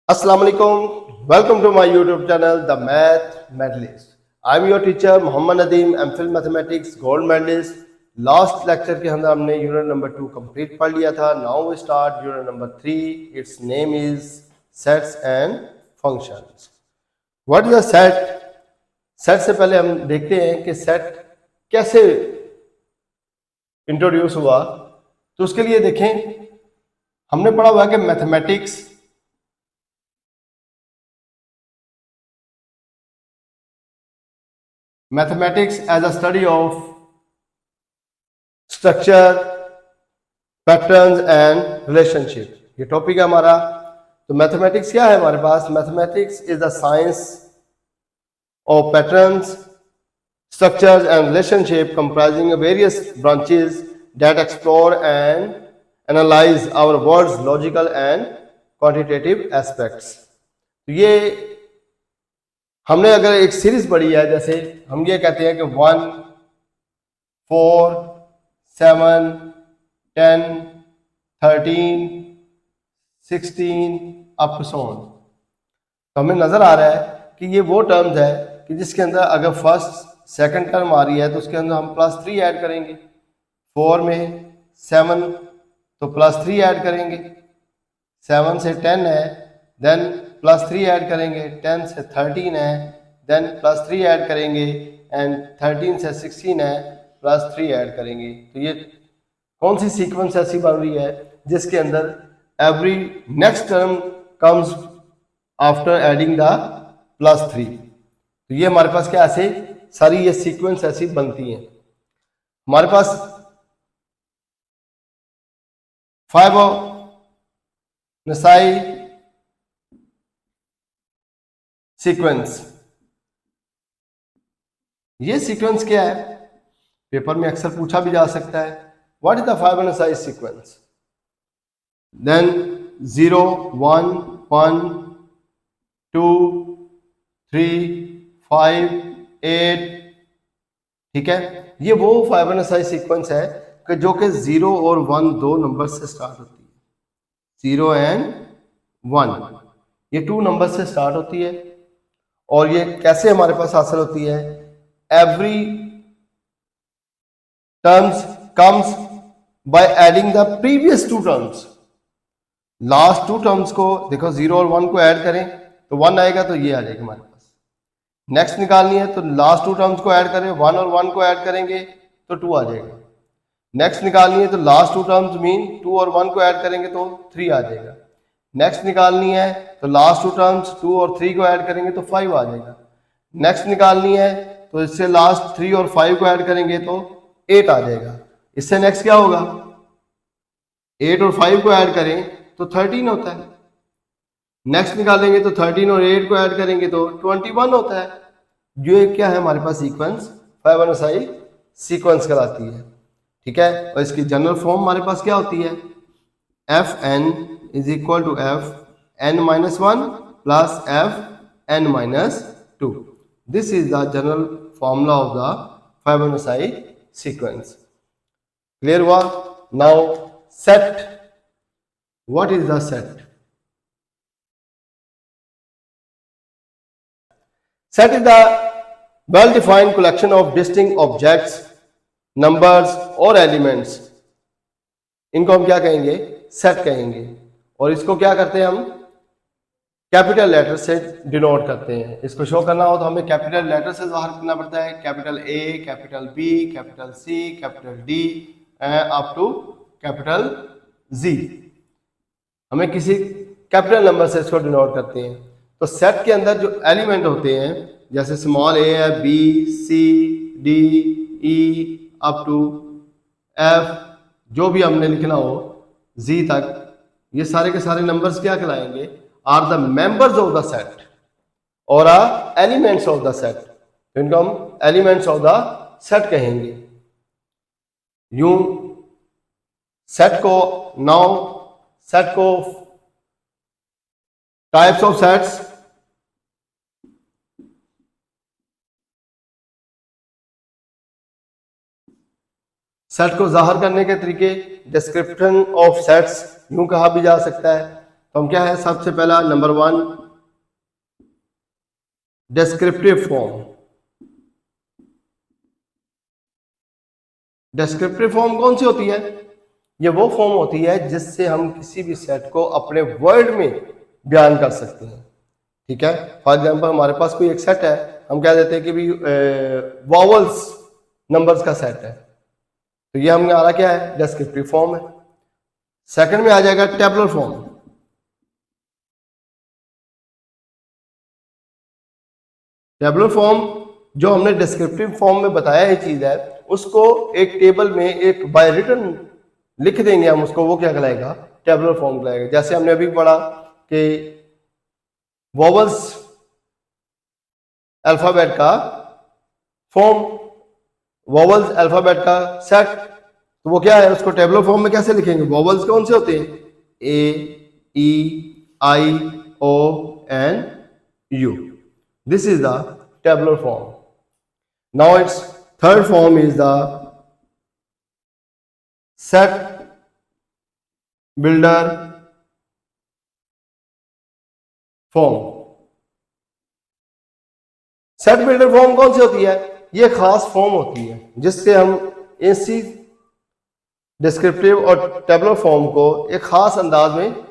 Assalamu alaikum. Welcome to my YouTube channel, The Math Medalist. I'm your teacher Muhammad Nadeem, MPhil Mathematics Gold Medalist. Last lecture के अंदर हमने unit number 2 complete पढ़ लिया था. Now we start unit number 3. It's name is sets and functions. What is a set? Set से पहले हम देखते हैं कि सेट कैसे इंट्रोड्यूस हुआ. तो उसके लिए देखें, हमने पढ़ा हुआ है कि mathematics as a study of structure, patterns and relationship. ये टॉपिक है हमारा. तो मैथमेटिक्स क्या है हमारे पास? Mathematics is the science of patterns, structures and relationship comprising various branches that explore and analyze our world's logical and quantitative aspects. तो ये हमने अगर एक सीरीज पढ़ी है, जैसे हम ये कहते हैं कि 1, 4, 7, 10, 13, 16 अप टू सो ऑन. तो हमें नजर आ रहा है कि ये वो टर्म्स है कि जिसके अंदर अगर फर्स्ट सेकंड टर्म आ रही है तो उसके अंदर हम +3 ऐड करेंगे. 4 में 7 तो +3 ऐड करेंगे. 7 से 10 है, देन +3 ऐड करेंगे. 10 से 13 है, देन +3 ऐड करेंगे. एंड 13 से 16 है, +3 ऐड करेंगे. तो ये कौन सी सीक्वेंस ऐसी बन रही है जिसके अंदर every next term comes after adding the +3. तो ये हमारे पास क्या ऐसे सारी ये सीक्वेंस ऐसी बनती हैं. हमारे पास 5 सीक्वेंस. ये सीक्वेंस क्या है? पेपर में अक्सर पूछा भी जा सकता है. What is the Fibonacci sequence? Then 0, 1, 1, 2, 3, 5, 8. ठीक है, ये वो फाइबोनाची सीक्वेंस है कि जो कि 0 और 1 दो नंबर से स्टार्ट होती है. 0 एंड 1 ये 2 नंबर से स्टार्ट होती है. और ये कैसे हमारे पास हासिल होती है? Every terms comes by adding the previous 2 terms. Last 2 terms को देखो, 0 और 1 को ऐड करें तो 1 आएगा, तो ये आ जाएगा हमारे पास. नेक्स्ट निकालनी है तो लास्ट 2 टर्म्स को ऐड करें, 1 और 1 को ऐड करेंगे तो 2 आ जाएगा. नेक्स्ट निकालनी है तो लास्ट 2 टर्म्स मीन 2 और 1 को ऐड करेंगे तो 3 आ जाएगा. नेक्स्ट निकालनी है तो लास्ट 2 टर्म्स 2 और 3 को ऐड करेंगे तो 5 आ जाएगा. नेक्स्ट निकालनी है तो इससे लास्ट 3 और 5 को ऐड करेंगे तो 8 आ जाएगा. इससे नेक्स्ट क्या होगा? 8 और 5 को ऐड करें तो 13 होता है. नेक्स्ट निकालेंगे तो 13 और 8 को ऐड करेंगे तो 21 होता है. ये क्या है हमारे पास? सीक्वेंस फाइबोनाची सीक्वेंस कहलाती है. ठीक है, और इसकी जनरल फॉर्म हमारे पास क्या होती है? Fn is equal to Fn-1 plus Fn-2. This is the general formula of the Fibonacci sequence. Clear हुआ? Now set. What is the set? Set is the well-defined collection of distinct objects, numbers or elements. इनको हम क्या कहेंगे? Set कहेंगे. और इसको क्या करते हैं हम? कैपिटल लेटर से डिनोट करते हैं. इसको शो करना हो तो हमें कैपिटल लेटर से ज़ाहिर करना पड़ता है. Capital A, capital B, capital C, capital D up to capital Z. हमें किसी कैपिटल नंबर से इसको डिनोट करते हैं. तो सेट के अंदर जो एलिमेंट होते हैं, जैसे स्मॉल a है, B, C, D, E up to F, जो भी हमने लिखना हो Z तक, ये सारे के सारे नंबर्स क्या कहलाएंगे? Are the members of the set और are elements of the set. तो इनको हम एलिमेंट्स ऑफ द सेट कहेंगे. यूं सेट को टाइप्स ऑफ सेट्स, सेट को जाहिर करने के तरीके, डिस्क्रिप्शन ऑफ सेट्स यूं कहा भी जा सकता है. तो हम क्या है, सबसे पहला number 1 descriptive form. Descriptive form कौन सी होती है? ये वो फॉर्म होती है जिससे हम किसी भी सेट को अपने वर्ड में बयान कर सकते हैं। ठीक है, फॉर एग्जांपल हमारे पास कोई एक सेट है, हम कह देते हैं कि भी वॉवल्स नंबर्स का सेट है, तो ये हमारा क्या है, डिस्क्रिप्टिव फॉर्म है। सेकंड में आ जाएगा टेबुलर फॉर्म। टेबुलर फॉर्म जो हमने डिस्क्रिप्टिव फॉर्म में बताया ये चीज है, उसको एक टेबल में एक बाय रिटन लिख देंगे हम उसको, वो क्या कहलाएगा, टेबुलर फॉर्म कहलाएगा। जैसे हमने अभी पढ़ा कि वॉवल्स अल्फाबेट का फॉर्म, वॉवल्स अल्फाबेट का सेट, तो वो क्या है, उसको टेबुलर फॉर्म में कैसे लिखेंगे? वॉवल्स कौन से होते हैं? A, E, I, O and U. This is the tabular form. Now its third form is the set builder form. Set builder form कौन सी होती है? ये खास फॉर्म होती है जिससे हम इसी डिस्क्रिप्टिव और टेबुलर फॉर्म को एक खास अंदाज में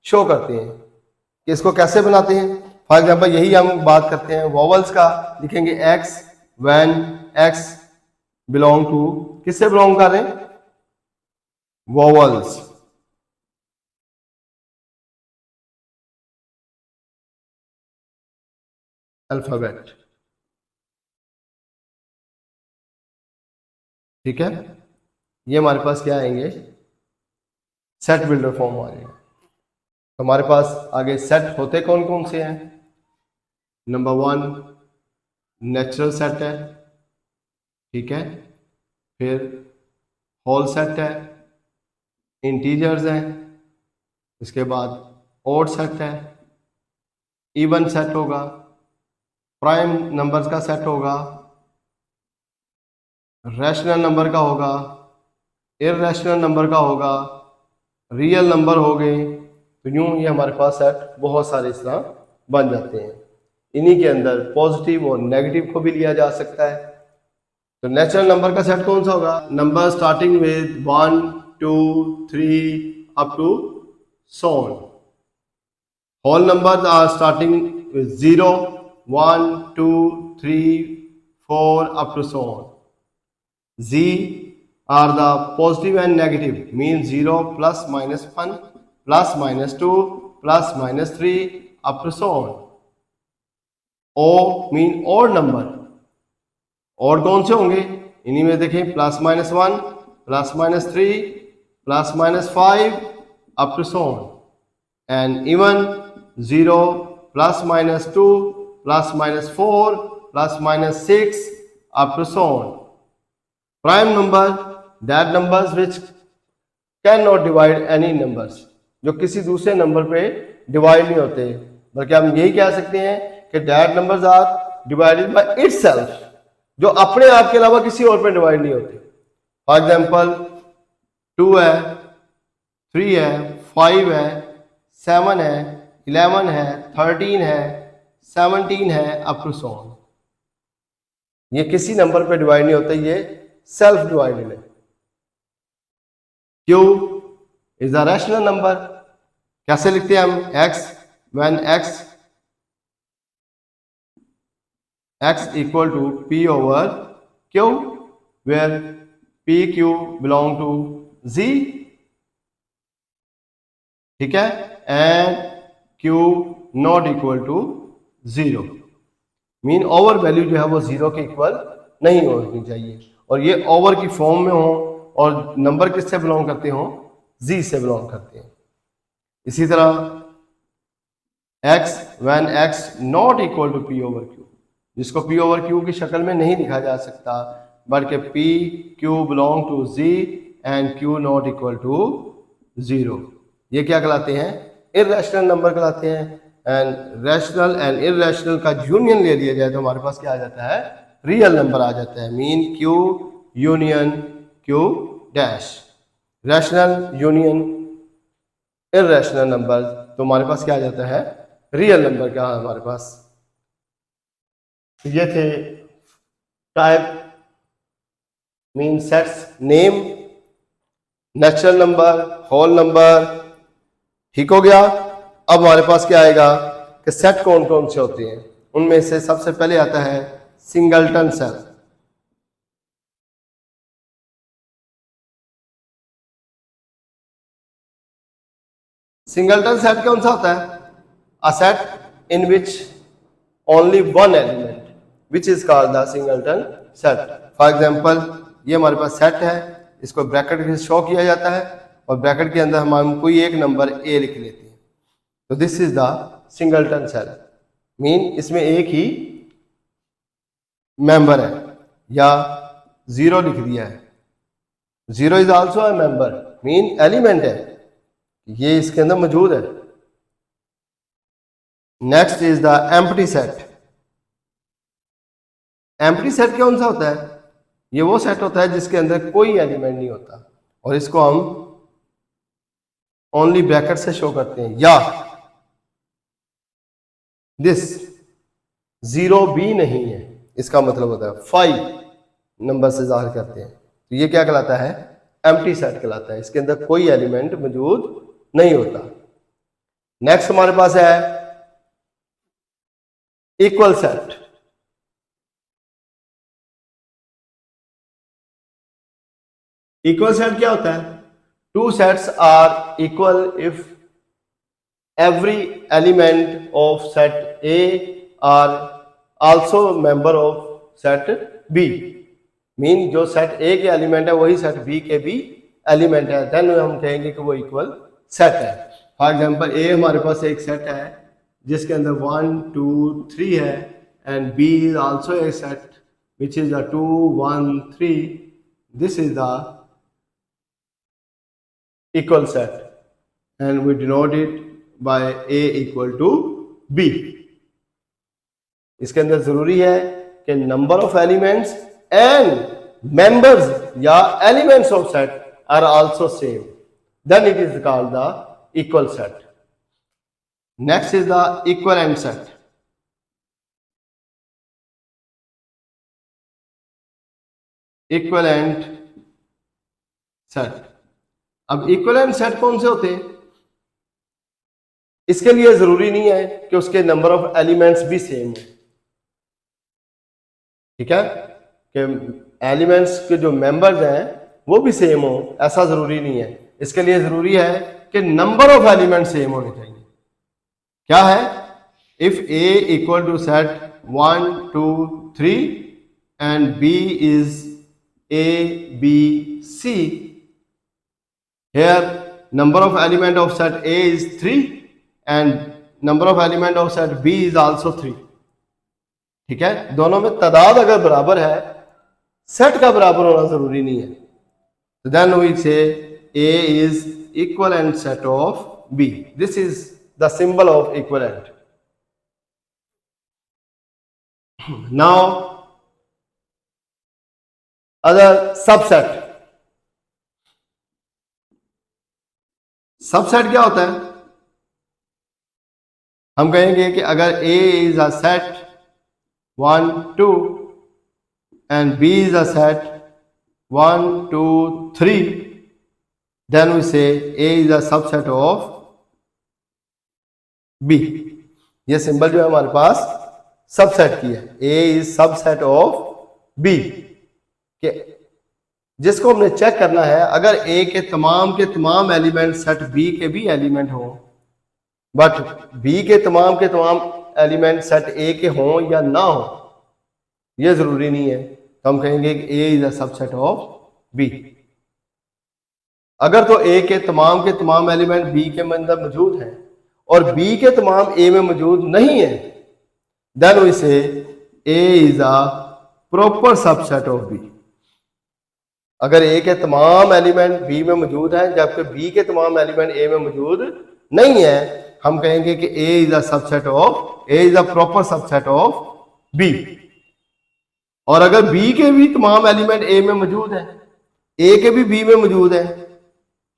शो करते हैं कि इसको कैसे बनाते हैं। फॉर एग्जाम्पल यही हम बात करते हैं वॉवल्स का, लिखेंगे x when x belong to, किससे बिलोंग कर रहे हैं? वॉवल्स। अल्फाबेट। ठीक है, ये हमारे पास क्या आएंगे, सेट बिल्डर फॉर्म आ जाएगा। हमारे पास आगे सेट होते कौन कौन से हैं? नंबर 1 नेचुरल सेट है, ठीक है, फिर होल सेट है, इंटीजर्स हैं, इसके बाद ऑड सेट है, इवन सेट होगा, प्राइम नंबर्स का सेट होगा, रैशनल नंबर का होगा, इररेशनल नंबर का होगा, रियल नंबर हो गए। तो यूं ये हमारे पास सेट बहुत सारे इस तरह बन जाते हैं। इन्हीं के अंदर पॉजिटिव और नेगेटिव को भी लिया जा सकता है। तो नेचुरल नंबर का सेट कौन सा होगा? Number starting with 1 2 3 up to so on. Whole numbers are starting with 0 1 2 3 4 up to so on. Z are the positive and negative, means 0 plus minus 1 plus minus 2 plus minus 3 up to so on. O mean odd number. और कौन से होंगे? इन्हीं में देखें plus minus 1 plus minus 3 plus minus 5 up to so on, and even 0 plus minus 2 plus minus 4 plus minus 6 up to so on. Prime number that numbers which can not divide any numbers, जो किसी दूसरे number पे divide नहीं होते, बल्कि हम यही कह सकते हैं कि that numbers are divided by itself, जो अपने आप के अलावा किसी और पे डिवाइड नहीं होते. फॉर एग्जाम्पल 2 है, 3 है, 5 है, 7 है, 11 है, 13 है, 17 है, अप टू सो ऑन. ये किसी नंबर पे डिवाइड नहीं होते, ये सेल्फ डिवाइडेड है. Q is a rational number. कैसे लिखते हैं हम? x when x equal to p over q, where p q belong to z, ठीक है, and q not equal to 0, mean over value जो है वो 0 के इक्वल नहीं होनी चाहिए, और ये ओवर की फॉर्म में हो और नंबर किससे बिलोंग करते हो? z से बिलोंग करते हैं. इसी तरह x when x not equal to p over q, जिसको p over q की शक्ल में नहीं लिखा जा सकता, बल्कि p q belong to z and q not equal to 0. ये क्या कहलाते हैं? इररेशनल नंबर कहलाते हैं. एंड रैशनल एंड इररेशनल का यूनियन ले लिया जाए तो हमारे पास क्या आ जाता है? रियल नंबर आ जाता है. Mean q union q dash, rational union irrational number, तो हमारे पास क्या आ जाता है, रियल नंबर क्या है हमारे पास। ये थे type mean sets, name, natural number, whole number, ठीक हो गया। अब हमारे पास क्या आएगा कि सेट कौन कौन से होते हैं। उनमें से सबसे पहले आता है सिंगलटन सेट। सिंगलटन सेट कौन सा होता है, a set in which only one element which is called the singleton set. For example ये हमारे पास सेट है, इसको ब्रैकेट से शो किया जाता है और ब्रैकेट के अंदर हम कोई एक नंबर ए लिख लेते हैं, तो this is the singleton set. Mean इसमें एक ही मेंबर है, या जीरो लिख दिया है, zero is also a member, mean element है, ये इसके अंदर मौजूद है। Next is the empty set. Empty set कौन सा होता है, ये वो सेट होता है जिसके अंदर कोई एलिमेंट नहीं होता और इसको हम ओनली ब्रैकेट से शो करते हैं, या दिस जीरो भी नहीं है, इसका मतलब होता है 5 नंबर से जाहिर करते हैं, तो ये क्या कहलाता है, एम्प्टी सेट कहलाता है, इसके अंदर कोई एलिमेंट मौजूद नहीं होता। नेक्स्ट हमारे पास है इक्वल सेट। इक्वल सेट क्या होता है, two sets are equal if every element of set A are also member of set B। Mean जो सेट A के एलिमेंट है वही सेट B के भी एलिमेंट है, देन हम कहेंगे कि वो इक्वल सेट है। फॉर एग्जांपल A हमारे पास एक सेट है जिसके अंदर 1 2 3 है, and B is also a set which is the 2 1 3, this is the equal set and we denote it by A equal to B। इसके अंदर जरूरी है कि number of elements and members या elements of set are also same, then it is called the equal set. Next is the equivalent set. Equivalent set, अब equivalent set कौन से होते हैं, इसके लिए जरूरी नहीं है कि उसके नंबर ऑफ एलिमेंट्स भी सेम हो, ठीक है, कि एलिमेंट्स के जो मेंबर्स हैं वो भी सेम हो, ऐसा जरूरी नहीं है। इसके लिए जरूरी है कि नंबर ऑफ एलिमेंट सेम होने चाहिए। क्या है, if A equal to set 1 2 3 and B is A B C, here number of element of set A is 3 and number of element of set B is also 3, ठीक है, दोनों में तादाद अगर बराबर है, सेट का बराबर होना जरूरी नहीं है, तो then we say A is equivalent set of B, this is the symbol of equivalent। now other subset। Subset क्या होता है, हम कहेंगे कि अगर A is a set 1 2 and B is a set 1 2 3, then we say A is a subset of B। ये symbol जो है हमारे पास सबसेट की है, A is subset of B, के जिसको हमने चेक करना है अगर A के तमाम एलिमेंट सेट B के भी एलिमेंट हो, बट B के तमाम एलिमेंट सेट A के हों या ना हो, यह जरूरी नहीं है, तो हम कहेंगे कि A is a subset of B। अगर तो A के तमाम एलिमेंट B के अंदर मौजूद हैं और B के तमाम A में मौजूद नहीं है, then we say A is a proper subset of B। अगर A के तमाम एलिमेंट B में मौजूद हैं जबकि B के तमाम एलिमेंट A में मौजूद नहीं है, हम कहेंगे कि A is a subset of, A is a proper subset of B। और अगर B के भी तमाम एलिमेंट A में मौजूद हैं, A के भी B में मौजूद हैं,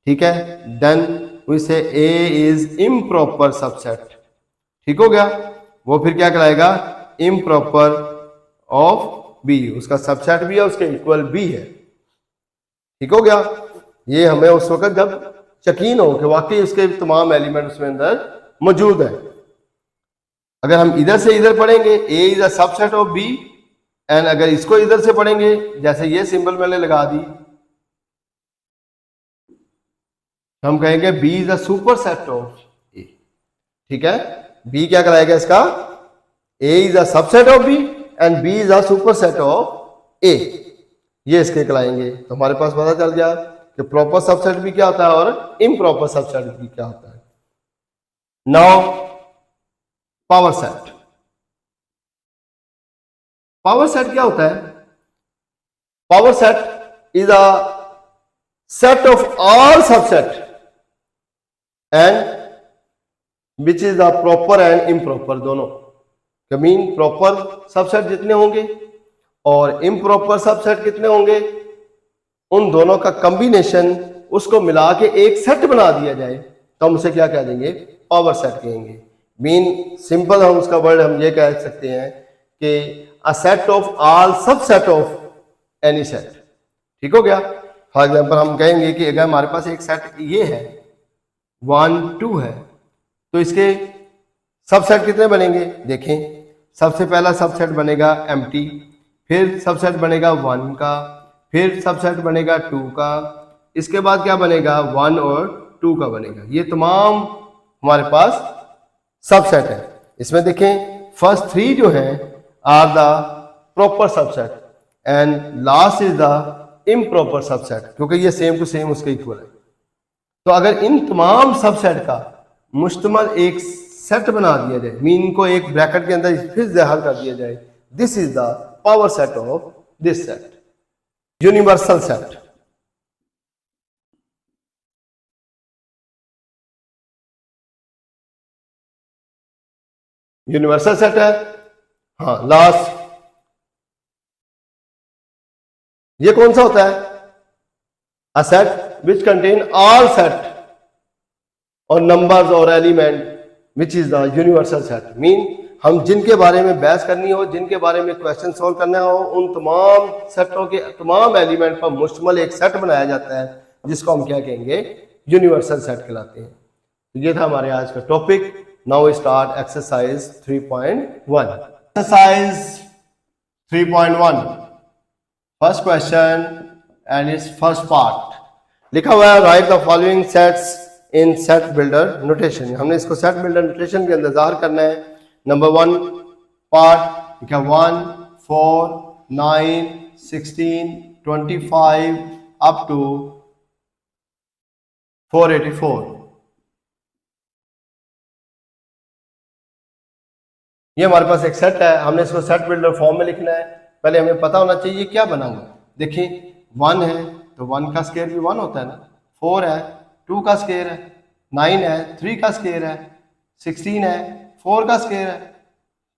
ठीक है, देन वी से ए इज इम्प्रॉपर सबसेट। ठीक हो गया, वो फिर क्या कहलाएगा, इम्प्रॉपर ऑफ बी, उसका सबसेट भी है, उसके इक्वल भी है। ठीक हो गया, ये हमें उस वक्त जब यकीन हो कि वाकई उसके तमाम एलिमेंट उसमें अंदर मौजूद है। अगर हम इधर से इधर पढ़ेंगे A is a subset of B, and अगर इसको इधर से पढ़ेंगे जैसे ये सिंबल मैंने लगा दी, हम कहेंगे B is a super set of A. ठीक है, बी क्या कराएगा इसका, A is a subset of B and B is a super set of A, ये इसके कहलाएंगे। तो हमारे पास पता चल गया कि प्रॉपर सबसेट भी क्या होता है और इम्प्रॉपर सबसेट भी क्या होता है। Now power set. Power set क्या होता है, power set is a set of all subset and which is the proper and improper दोनों। मीन प्रॉपर सबसेट जितने होंगे और इम्प्रॉपर सबसेट कितने होंगे, उन दोनों का कॉम्बिनेशन, उसको मिला के एक सेट बना दिया जाए तो हम उसे क्या कह देंगे, पावर सेट कहेंगे। मीन सिंपल हम उसका वर्ड हम ये कह सकते हैं कि a set of all subset of any set. ठीक हो गया, फॉर एग्जांपल हम कहेंगे कि अगर हमारे पास एक सेट ये है 1 2 है, तो इसके सबसेट कितने बनेंगे, देखें सबसे पहला सबसेट बनेगा एम्प्टी, फिर सबसेट बनेगा 1 का, फिर सबसेट बनेगा 2 का, इसके बाद क्या बनेगा 1 और 2 का बनेगा। ये तमाम हमारे पास सबसेट है। इसमें देखें फर्स्ट 3 जो हैं are the proper subset and last is the improper subset, क्योंकि ये सेम टू सेम उसके इक्वल है। तो अगर इन तमाम सबसेट का मुश्तमल एक सेट बना दिया जाए, मीन को एक ब्रैकेट के अंदर फिर ज़ाहिर कर दिया जाए, this is the power set of this set, universal set. Universal set है। हाँ, लास्ट ये कौन सा होता है, a set which contain all set और नंबर्स और element which is the universal set. Mean हम जिनके बारे में बहस करनी हो, जिनके बारे में क्वेश्चन सॉल्व करना हो, उन तमाम सेटों के तमाम एलिमेंट पर मुश्तमल एक सेट बनाया जाता है जिसको हम क्या कहेंगे, यूनिवर्सल सेट कहलाते हैं। तो ये था हमारे आज का topic. Now we start exercise 3.1। Exercise 3.1 first question and it's first part. लिखा हुआ है write the following sets in set builder notation. हमने इसको सेट बिल्डर नोटेशन के अंदर ज़ाहिर करना है। नंबर 1 पार्ट लिखा 1 4 9 16 25 अप टू 484। ये हमारे पास एक सेट है, हमने इसको सेट बिल्डर फॉर्म में लिखना है। पहले हमें पता होना चाहिए क्या बना हुआ है। देखिए 1 है तो 1 का स्क्वायर भी 1 होता है ना, 4 है 2 का स्क्वायर है, 9 है 3 का स्क्वायर है, 16 है 4 का स्क्वायर है,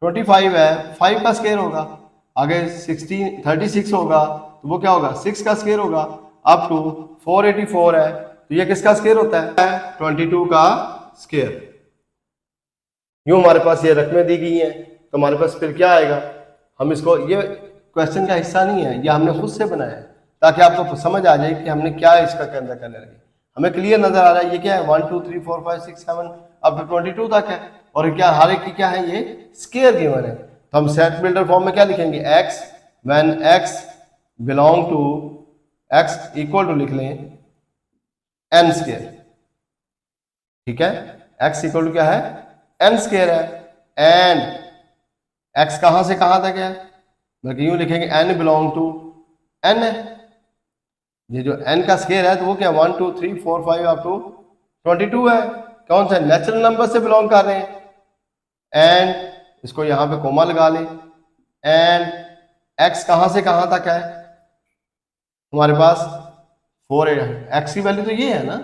25 है 5 का स्क्वायर होगा, आगे 36 होगा तो वो क्या होगा 6 का स्क्वायर होगा, अप टू 484 है तो ये किसका स्क्वायर होता है 22 का स्क्वायर। यूं हमारे पास ये रकमें दी गई हैं तो हमारे पास फिर क्या आएगा, हम इसको, ये क्वेश्चन का हिस्सा नहीं है, ये हमने खुद से बनाया है ताकि आपको समझ आ जाए कि हमने क्या इसका अंदर करने लगे। हमें क्लियर नजर आ रहा है ये क्या है 1 2 3 4 5 6 7 अप टू 22 तक है, और क्या हर एक की क्या है, ये स्क्वायर गिवन है। तो हम सेट बिल्डर फॉर्म में क्या लिखेंगे, x when x belong to x equal to लिख लें n स्क्वायर। ठीक है, x इक्वल टू क्या है n स्क्वायर है, एंड x कहां से कहां तक है, बल्कि यूं लिखेंगे n बिलोंग टू n है, ये जो n का स्क्वायर है तो वो क्या 1 2 3 4 5 अप टू 22 है, कौन सा नेचुरल नंबर से बिलोंग कर रहे हैं, एंड इसको यहां पे कोमा लगा लें, एंड x कहां से कहां तक है हमारे पास 4, x की वैल्यू तो ये है ना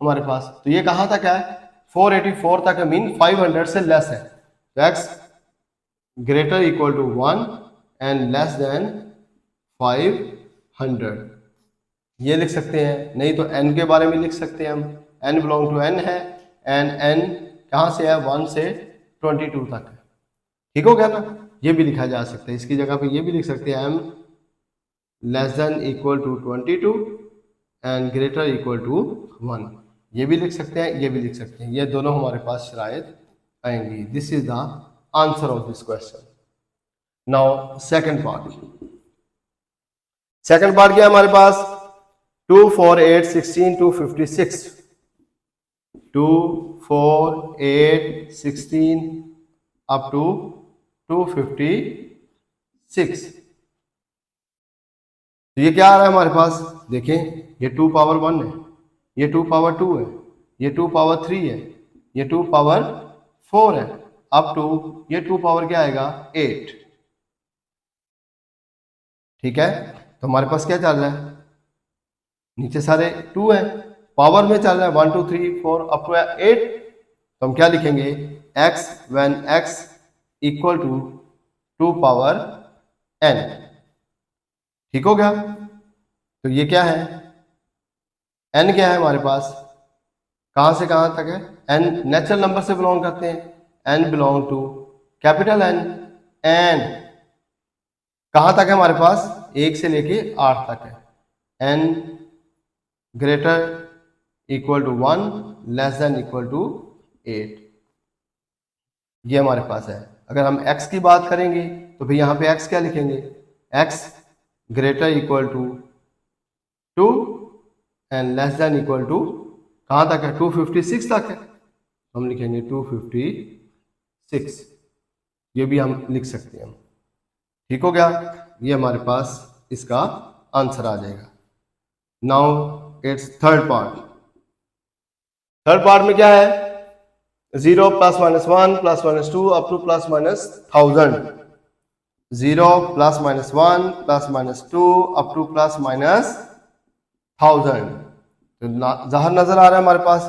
हमारे पास, तो ये कहां तक है 484 तक है, मीन 500 से लेस है। तो x greater equal to 1 and less than 500 ये लिख सकते हैं, नहीं तो n के बारे में लिख सकते हैं हम n बिलोंग टू n है, एंड n कहाँ से है, 1 से 22 तक है। ठीक हो गया ना। ये भी लिखा जा सकता है, इसकी जगह पे ये भी लिख सकते हैं m less than equal to 22 and greater equal to 1। ये भी लिख सकते हैं, ये भी लिख सकते हैं, ये दोनों हमारे पास शरायत आएंगी। This is the answer of this question. Now second part. Second part क्या है हमारे पास, 2 4 8 16 256, 2 4 8 16 अप टू 256। तो ये क्या आ रहा है हमारे पास, देखें ये 2 पावर 1 है, ये 2 पावर 2 है, ये 2 पावर 3 है, ये 2 पावर 4 है, अप टू ये 2 पावर क्या आएगा 8। ठीक है, तो हमारे पास क्या चल रहा है, नीचे सारे 2 है, पावर में चल रहा है 1 2 3 4 अप टू 8। तो हम क्या लिखेंगे, x when x equal to 2 power n। ठीक हो गया। तो ये क्या है, n क्या है हमारे पास, कहां से कहां तक है, n नेचुरल नंबर से बिलोंग करते हैं, n belong to capital N, and कहां तक है हमारे पास, 1 से लेके 8 तक है, n greater equal to 1 less than equal to 8। ये हमारे पास है। अगर हम x की बात करेंगे तो भाई यहाँ पे x क्या लिखेंगे, x greater equal to 2 and less than equal to कहां तक है, 256 तक है, हम लिखेंगे 256। ये भी हम लिख सकते हैं। ठीक हो गया, ये हमारे पास इसका आंसर आ जाएगा। Now it's third part. Third part में क्या है, 0 plus minus 1 plus minus 2 up two plus minus 1000, 0 plus minus 1 plus minus 2 up two plus minus 1000। तो ज़ाहिर नजर आ रहा है हमारे पास,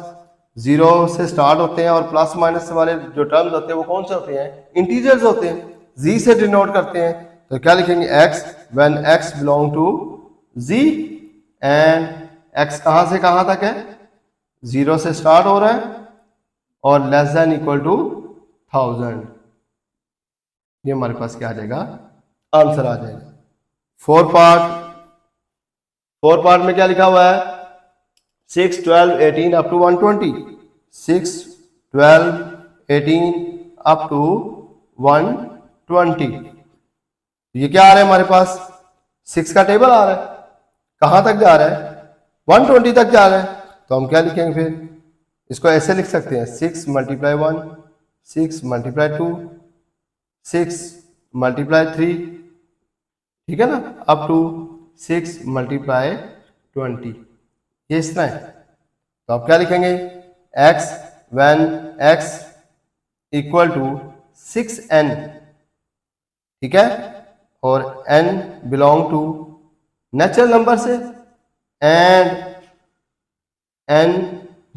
0 से स्टार्ट होते हैं और प्लस माइनस वाले जो टर्म्स होते हैं वो कौन से होते हैं, इंटीजर्स होते हैं, z से डिनोट करते हैं। तो क्या लिखेंगे, x when x belong to z, and x कहां से कहां तक है, 0 से स्टार्ट हो रहा है और लेस देन इक्वल टू 1000। ये हमारे पास क्या आ जाएगा, आंसर आ जाएगा। फोर्थ पार्ट में क्या लिखा हुआ है, 6 12 18 अप टू 120, 6 12 18 अप टू 120। ये क्या आ रहा है हमारे पास, 6 का टेबल आ रहा है, कहां तक जा रहा है, 120 तक जा रहा है। तो हम क्या लिखेंगे फिर, इसको ऐसे लिख सकते हैं, 6 मल्टीप्लाई 1, 6 मल्टीप्लाई 2, 6 मल्टीप्लाई 3, ठीक है ना, अप टू 6 मल्टीप्लाई 20। ये इस तरह है। तो आप क्या लिखेंगे, x when x equal to 6n, ठीक है, और n belong to natural number से, and n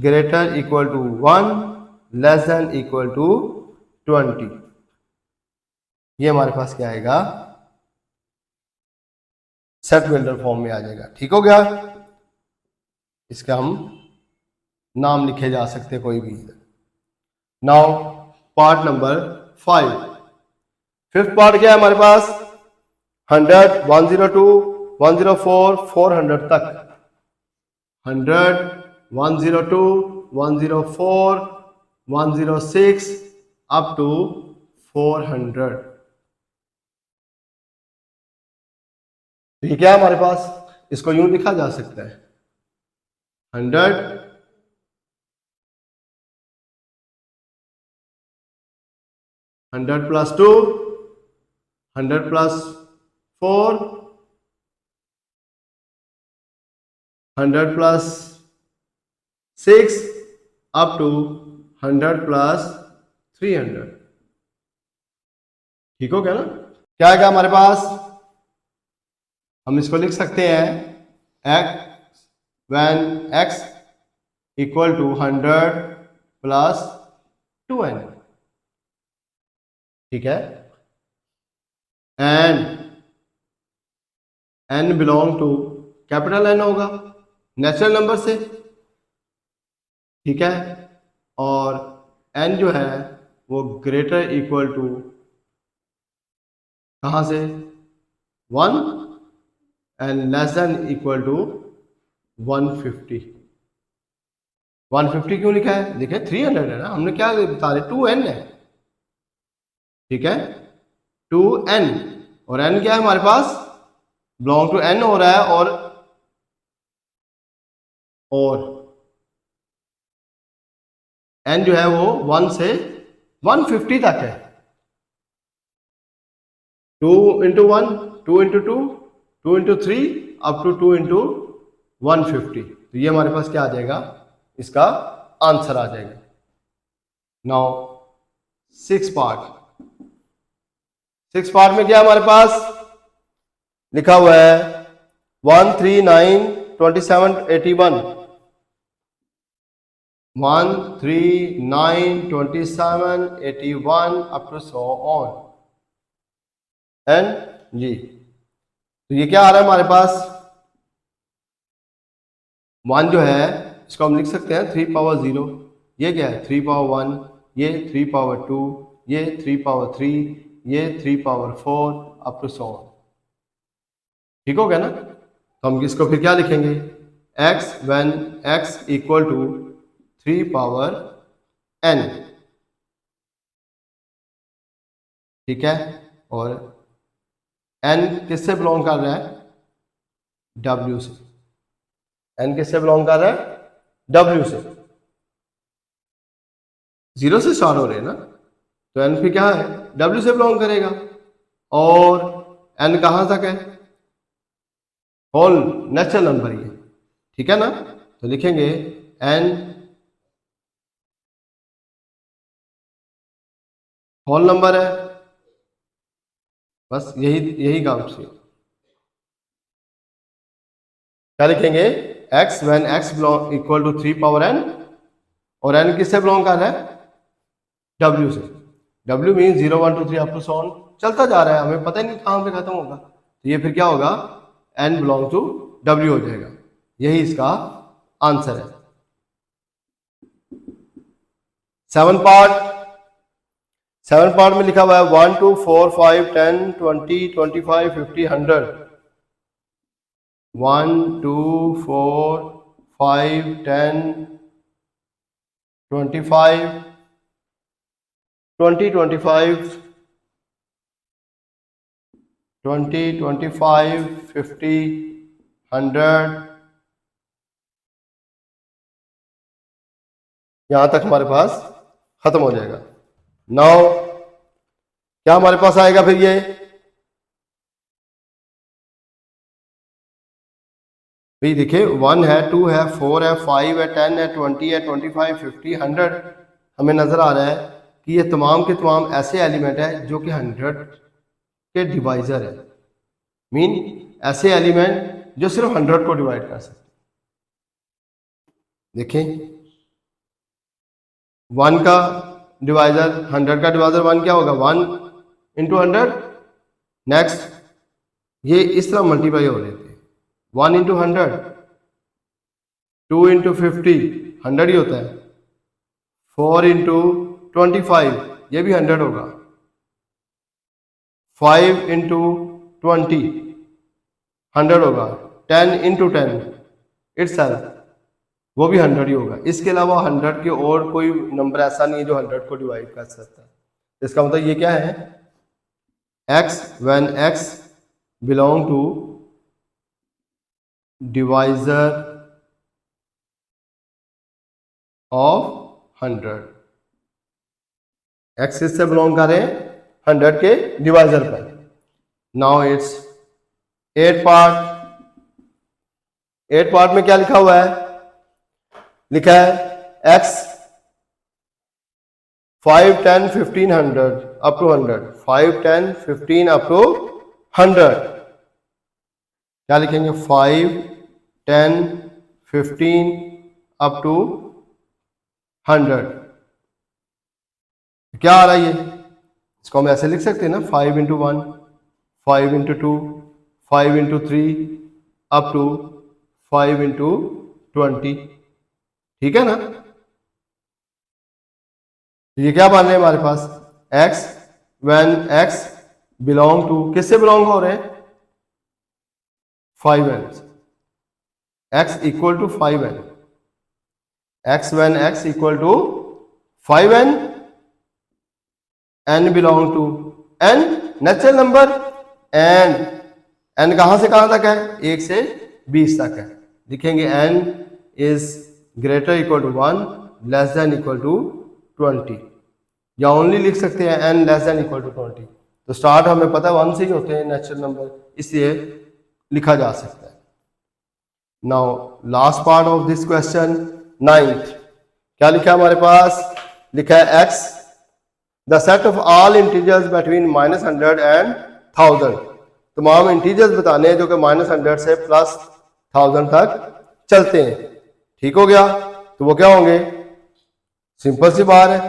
greater equal to 1 less than equal to 20। ये हमारे पास क्या आएगा, सेट बिल्डर फॉर्म में आ जाएगा। ठीक हो गया, इसका हम नाम लिखे जा सकते कोई भी। Now part number 5। Fifth part क्या है हमारे पास, 100 102 104 400 तक, 100 102 104 106 अप टू 400। तो ये क्या है हमारे पास, इसको यूं लिखा जा सकता है, 100 100 plus 2 100 plus 4 100 plus 6 up to 100 plus 300। ठीक हो गया ना। क्या है क्या हमारे पास, हम इसको लिख सकते हैं, x when x equal to 100 plus 2n, ठीक है, and n belong to capital N होगा नेचुरल नंबर से, ठीक है, और n जो है वो ग्रेटर इक्वल टू कहाँ से 1 and less than equal to 150। 150 क्यों लिखा है? देखिए 300 है ना, हमने क्या बता रहे 2n है, ठीक है 2n, और n क्या है हमारे पास बिलोंग टू n हो रहा है, और n जो है वो 1 से 150 तक है। 2 into 1, 2 into 2, 2 into 3 up to 2 into 150। तो ये हमारे पास क्या आ जाएगा, इसका आंसर आ जाएगा। नाउ 6 पार्ट में क्या हमारे पास लिखा हुआ है 139 27 81, 139 27 81 up to so on and जी। तो ये क्या आ रहा है हमारे पास 1 जो है इसको हम लिख सकते हैं 3 पावर 0, ये क्या है 3 पावर 1, ये 3 पावर 2, ये 3 पावर 3, ये 3 power 4 up to so on. ठीक हो गया ना? तो हम इसको फिर क्या लिखेंगे x when x equal to 3 power n, ठीक है, और n किससे बिलोंग कर रहा है w से, n किससे बिलोंग कर रहा है w से, 0 से स्टार्ट हो रहे हैं ना, तो n फिर क्या है w से बिलोंग करेगा, और n कहां तक है होल नेचुरल नंबर ये, ठीक है ना, तो लिखेंगे n होल नंबर है, बस यही काम से क्या लिखेंगे x when x belong equal to 3 power n, और n किससे बिलोंग कर रहा है w से, w mean 0 1 2 3 up to so on चलता जा रहा है, हमें पता ही नहीं कहां पे खत्म होगा, तो ये फिर क्या होगा n बिलोंग टू w हो जाएगा, यही इसका आंसर है। 7 पार्ट में लिखा हुआ है 1 2 4 5 10 20 25 50 100, 1 2 4 5 10 25 20 25 20 25 50 100, यहां तक हमारे पास खत्म हो जाएगा। नाउ क्या हमारे पास आएगा फिर ये भाई देखिए 1 है 2 है 4 है 5 है 10 है 20 है 25 50 100, हमें नजर आ रहा है कि ये तमाम के तमाम ऐसे एलिमेंट है जो कि 100 के डिवाइजर है, मीन ऐसे एलिमेंट जो सिर्फ 100 को डिवाइड कर सकते। देखें 1 का डिवाइजर 100 का डिवाइजर 1 क्या होगा 1 इंटू 100, नेक्स्ट ये इस तरह मल्टीप्लाई हो रहे थे 1 इंटू 100, 2 इंटू 50 100 ही होता है, 4 इंटू 25 ये भी 100 होगा, 5 इंटू 20 100 होगा, 10 इंटू 10 इट्सेल्फ वो भी 100 ही होगा। इसके अलावा 100 के और कोई नंबर ऐसा नहीं है जो 100 को डिवाइड कर सकता है। इसका मतलब ये क्या है x when x belong to divisor of 100, x इससे बिलोंग कर रहे हैं 100 के डिवाइजर पर। नाउ इट्स 8 पार्ट में क्या लिखा हुआ है, लिखा है x 5 10 15 100 up to 100, 5 10 15 up to 100, क्या लिखेंगे 5 10 15 अप टू 100, क्या आ रहा है ये, इसको हम ऐसे लिख सकते हैं ना 5 into 1, 5 into 2, 5 into 3 up to 5 into 20, ठीक है ना। तो ये क्या मान रहे हैं हमारे पास, x when x belong to, किससे बिलोंग हो रहे हैं, 5n, x equal to 5n, x when x equal to 5n, n belong to n natural number, and n कहां से कहां तक है, 1 से 20 तक है। लिखेंगे n is greater equal to 1 less than equal to 20, या ओनली लिख सकते हैं n less than equal to 20। तो स्टार्ट हमें पता है 1 से ही होते हैं नेचुरल नंबर, इसलिए लिखा जा सकता है। Now last part of this question, 9th, क्या लिखा है हमारे पास, लिखा है x the set of all integers between -100 and 1000, तमाम इंटीजर्स बताने हैं जो कि -100 से +1000 तक चलते हैं। ठीक हो गया, तो वो क्या होंगे, सिंपल सी बात है,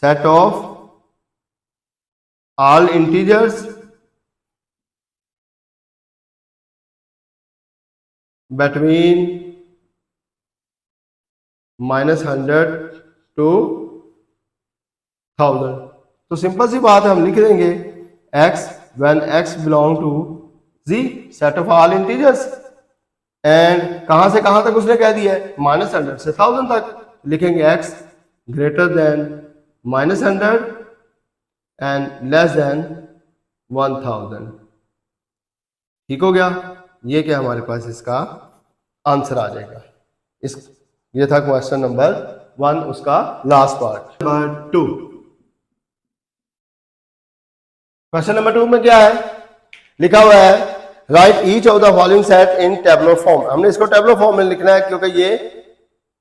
set of all integers between -100 to 1000। तो सिंपल सी बात है, हम लिख देंगे x when x belong to z set of all integers, and कहां से कहां तक उसने कह दिया है, -100 से 1000 तक। लिखेंगे x greater then -100 and less then 1000। ठीक हो गया, ये क्या हमारे पास इसका आंसर आ जाएगा। इस ये था क्वेश्चन नंबर 1, उसका last part. Number 2, question number 2 में क्या है, लिखा हुआ है right each of the following set in tabular form. हमने इसको टेबुलर फॉर्म में लिखना है क्योंकि ये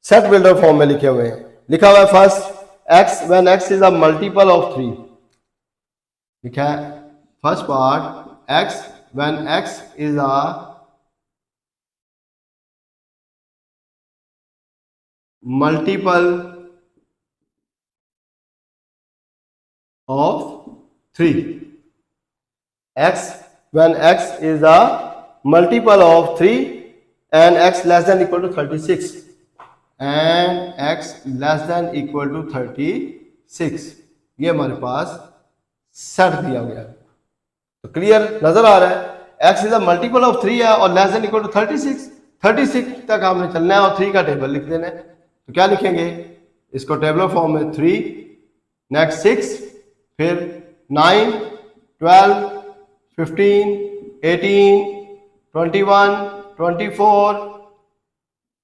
सेट बिल्डर फॉर्म में लिखे हुए हैं। लिखा हुआ है first x when x is a multiple of 3, लिखा है first part x when x is a multiple of 3, x when x is a multiple of 3 and x less than equal to 36 and x less than equal to 36, ये हमारे पास set दिया गया है। तो clear नजर आ रहा है, x is a multiple of 3 है और लेस देन इक्वल टू 36 तक हमने चलना है और 3 का टेबल लिख देना है। तो क्या लिखेंगे इसको टेबलर फॉर्म में, 3 नेक्स्ट 6 फिर 9 12 15 18 21 24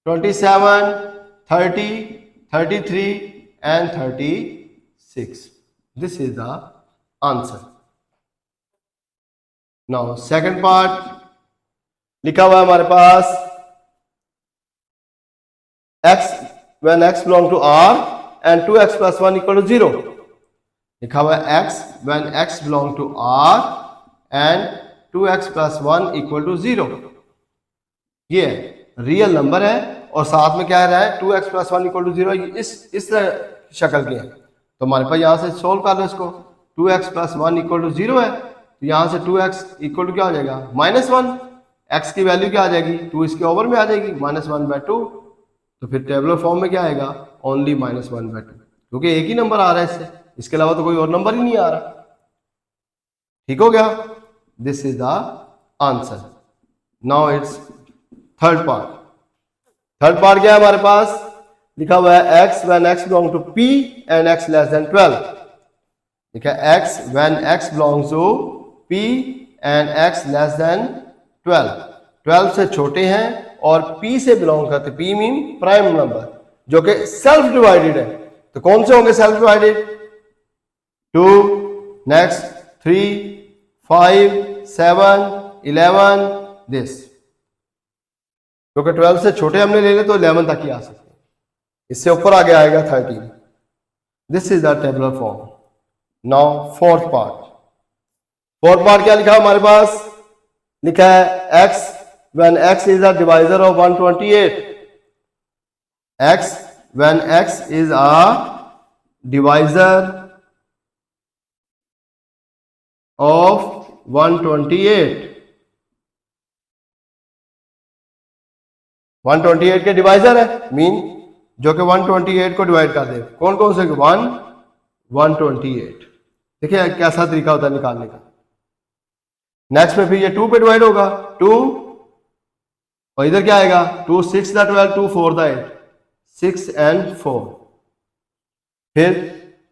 27 30 33 and 36। This is the answer. Now second part लिखा हुआ है हमारे पास x when x belong to R and 2x plus 1 equal to 0। लिखा हुआ है x when x belong to R and 2x plus 1 equal to 0। ये रियल नंबर है और साथ में क्या रहा है 2x plus 1 equal to 0, इस तरह शक्ल के हैं। तो हमारे पास यहाँ से सोल्व कर लो इसको, 2x plus 1 equal to 0 है, तो यहाँ से 2x equal to क्या हो जाएगा -1, x की वैल्यू क्या आ जाएगी 2 इसके ओवर में आ जाएगी -1/2। तो फिर टेबलर फॉर्म में क्या आएगा ओनली -1/2, क्योंकि एक ही नंबर आ रहा है इससे, इसके अलावा तो कोई और नंबर ही नहीं आ रहा। ठीक हो गया, this is the answer. Now it's third part. Third part क्या है हमारे पास, लिखा हुआ है x when x belong to p and x less than 12। लिखा है x when x belongs to p and x less than 12, 12 से छोटे हैं और p से बिलोंग करते, p मीन प्राइम नंबर जो कि सेल्फ डिवाइडेड है। तो कौन से होंगे सेल्फ डिवाइडेड, 2 नेक्स्ट 3 5 7 11 दिस, क्योंकि 12 से छोटे हमने ले ले तो 11 तक ही आ सकते हैं, इससे ऊपर आगे आएगा 13। This is the tabular form. Now fourth part. Fourth part क्या लिखा हमारे पास, लिखा है x when x is a divisor of 128। x when x is a divisor of 128, 128 के डिवाइजर है मीन जो कि 128 को डिवाइड कर दे। कौन कौन से? 128। देखिए कैसा तरीका होता है निकालने का। नेक्स्ट में फिर ये 2 पे डिवाइड होगा, 2, और इधर क्या आएगा? 2 6 दा 12, 2 4 दा 8, 6 and 4। फिर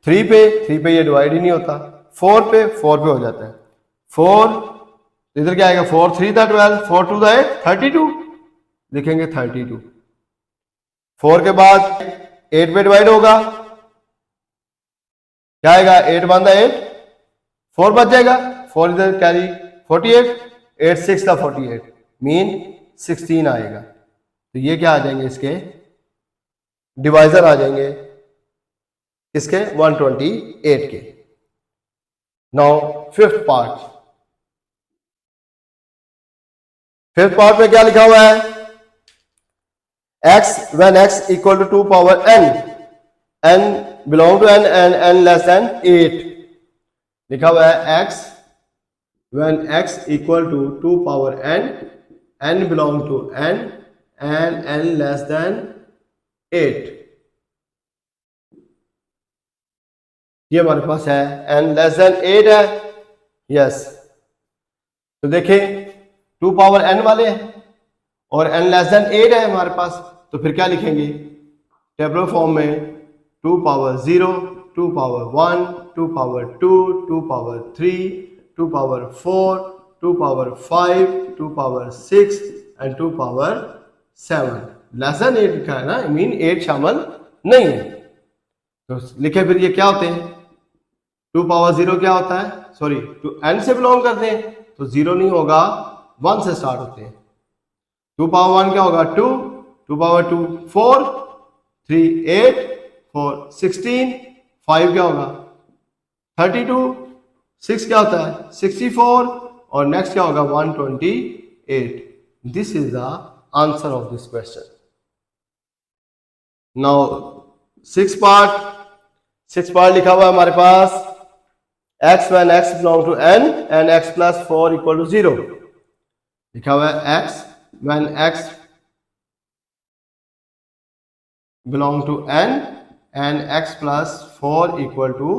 3 पे ये डिवाइड ही नहीं होता, 4 पे हो जाता है, 4, तो इधर क्या आएगा? 4 3 दा 12, 4 2 दा 8, 32, लिखेंगे 32। 4 के बाद 8 पे डिवाइड होगा, क्या आएगा? 8 1 दा 8, 4 बच जाएगा, 4 इधर कैरी 48, 8 6 दा 48, मीन 16 आएगा। तो ये क्या आ जाएंगे? इसके डिवाइजर आ जाएंगे, इसके 128 के। नाउ फिफ्थ पार्ट में क्या लिखा हुआ है? x when x equal to 2 power n belong to n and n less than 8। लिखा हुआ है x when x equal to 2 power n belong to n and n less than 8। ये हमारे पास है n लेस देन 8 है, yes. तो देखें 2 power n वाले हैं और n लेस देन 8 है हमारे पास, तो फिर क्या लिखेंगे टेबुलर फॉर्म में? 2 power 0, 2 power 1, 2 power 2, 2 power 3, 2 power 4, 2 power 5, 2 power 6 and 2 power 7। Less than 8 लिखा है ना, मीन 8 शामिल नहीं है। तो लिखे फिर ये क्या होते हैं? 2 पावर 0 क्या होता है? सॉरी, टू n से बिलोंग करते हैं तो 0 नहीं होगा, 1 से स्टार्ट होते हैं। 2 पावर 1 क्या होगा? 2, 2 पावर 2 4, 3 8, 4 16, 5 क्या होगा? 32, 6 क्या होता है? 64, और नेक्स्ट क्या होगा? 128। This is the answer of this question. Now six part लिखा हुआ है हमारे पास, x when x belong to n and x plus 4 equal to 0। लिखा हुआ है x when x belong to n and x plus 4 equal to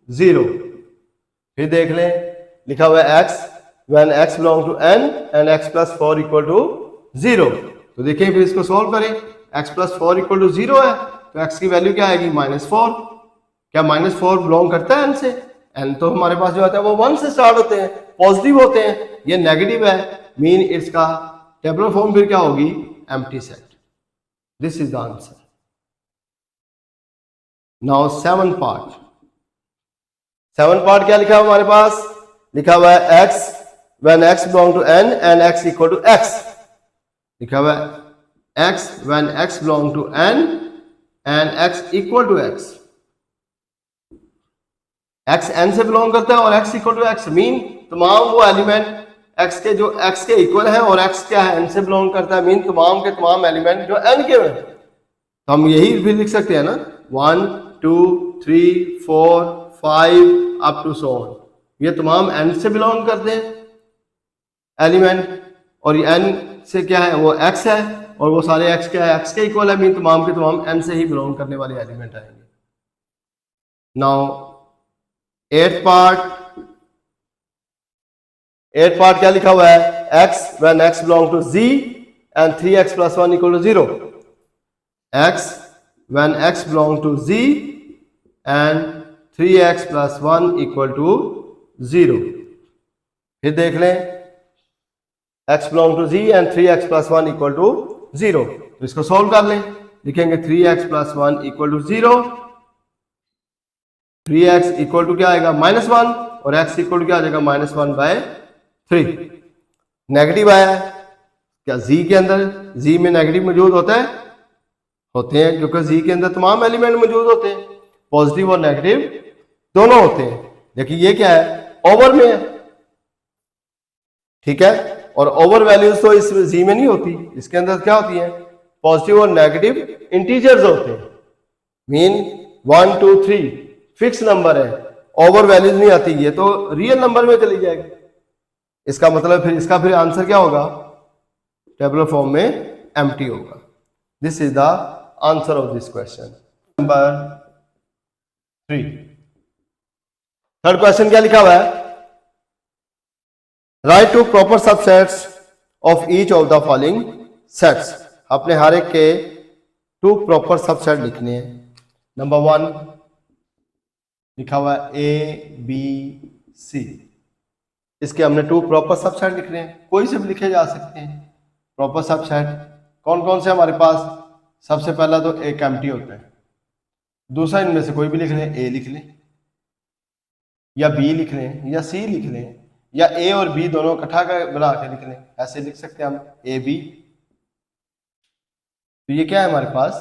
0। फिर देख लें, लिखा हुआ है x when x belong to n and x plus 4 equal to 0। तो देखिए फिर इसको सॉल्व करें। x plus 4 equal to 0 है तो x की वैल्यू क्या आएगी? -4। क्या -4 बिलोंग करता है n से? n तो हमारे पास जो आता है वो 1 से स्टार्ट होते हैं, पॉजिटिव होते हैं, ये नेगेटिव है, मीन इसका टेबुलर फॉर्म फिर क्या होगी? Empty set. This is the answer. Now seven part क्या लिखा है हमारे पास? लिखा हुआ है x when x belong to n and x equal to x। लिखा हुआ है x when x belong to n and x equal to x। x n से बिलोंग करता है और x equal to x, mean तमाम वो एलिमेंट x के जो x के इक्वल है और x क्या है? n से बिलोंग करता है, मीन तमाम के तमाम एलिमेंट जो n के हैं। तो हम यही भी लिख सकते हैं ना, 1 2 3 4 5 अप टू सो ऑन, ये तमाम n से बिलोंग करते हैं एलिमेंट, और ये n से क्या है? वो x है, और वो सारे x क्या है? x के इक्वल है, मीन तमाम के तमाम n से ही बिलोंग करने वाले एलिमेंट आएंगे। नाउ एट पार्ट क्या लिखा हुआ है? x when x belong to z and 3x plus 1 equal to 0। x when x belong to z and 3x plus 1 equal to 0। फिर देख लें, x belong to z and 3x plus 1 equal to 0। तो इसको solve कर लें, लिखेंगे 3x plus 1 equal to 0। 3x equal to क्या आएगा? -1, और x इक्वल टू क्या आ जाएगा? -1/3। नेगेटिव आया है क्या z के अंदर? z में नेगेटिव मौजूद होते हैं क्योंकि z के अंदर तमाम एलिमेंट मौजूद होते हैं, पॉजिटिव और नेगेटिव दोनों होते हैं। देखिए ये क्या है? ओवर में है, ठीक है, और ओवर वैल्यूज तो इस z में नहीं होती, इसके अंदर क्या होती है? पॉजिटिव और नेगेटिव इंटीजर्स होते हैं, मीन 1 2 3 फिक्स नंबर है, ओवर वैल्यूज नहीं आती, ये तो रियल नंबर में चली जाएगी। इसका मतलब फिर आंसर क्या होगा? टेबुलर फॉर्म में एम्प्टी होगा। This is the answer of this question. Number 3, third question क्या लिखा हुआ है? Write two proper subsets of each of the following sets. अपने हर एक के 2 प्रॉपर सबसेट लिखने हैं। नंबर 1 लिखा हुआ है ABC, इसके हमने 2 प्रॉपर सबसेट लिख रहे हैं। कोई से भी लिखे जा सकते हैं प्रॉपर सबसेट। कौन कौन से हमारे पास? सबसे पहला तो एक एम्प्टी होता है, दूसरा इनमें से कोई भी लिख लें, A लिख लें या B लिख लें या C लिख लें या A और B दोनों इकट्ठा कर बना के लिख लें, ऐसे लिख सकते हैं हम AB। तो ये क्या है हमारे पास?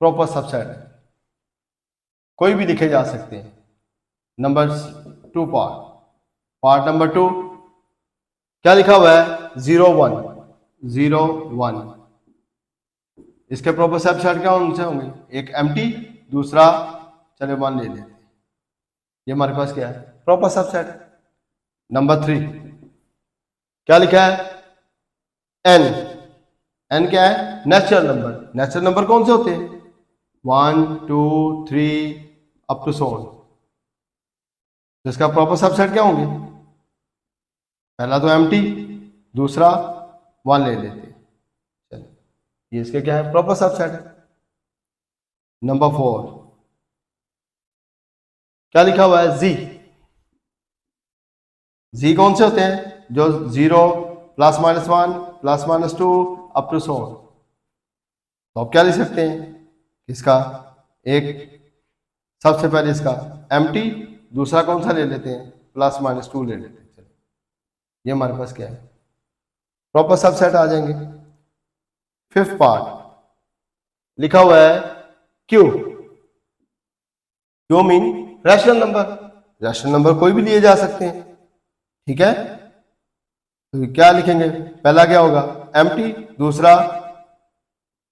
प्रॉपर सबसेट है, कोई भी लिखे जा सकते हैं। नंबर 2 पार्ट नंबर 2 क्या लिखा हुआ है? 0 1 इसके प्रॉपर सबसेट क्या उनसे होंगे? एक एम्प्टी, दूसरा चले 1 ले लेते हैं। ये हमारे पास क्या है? Proper subset. नंबर 3 क्या लिखा है? n क्या है? Natural number. नेचुरल नंबर कौन से होते हैं? 1 2 3 अप टू 100। तो इसका प्रॉपर सबसेट क्या होंगे? पहला तो एम्प्टी, दूसरा 1 ले लेते हैं। चलिए ये इसके क्या है? प्रॉपर सबसेट है। नंबर 4 क्या लिखा हुआ है? जी कौन से होते हैं? जो 0 +-1 +-2 अप टू 100। तो आप क्या लिख सकते हैं? इसका एक सबसे पहले इसका एम्प्टी, दूसरा कौन सा ले लेते हैं? +-2 ले लेते हैं। चलिए ये हमारे पास क्या है? प्रॉपर सबसेट आ जाएंगे। 5th पार्ट लिखा हुआ है Q mean rational number. Rational number कोई भी लिए जा सकते हैं, ठीक है? तो क्या लिखेंगे? पहला क्या होगा? एम्प्टी, दूसरा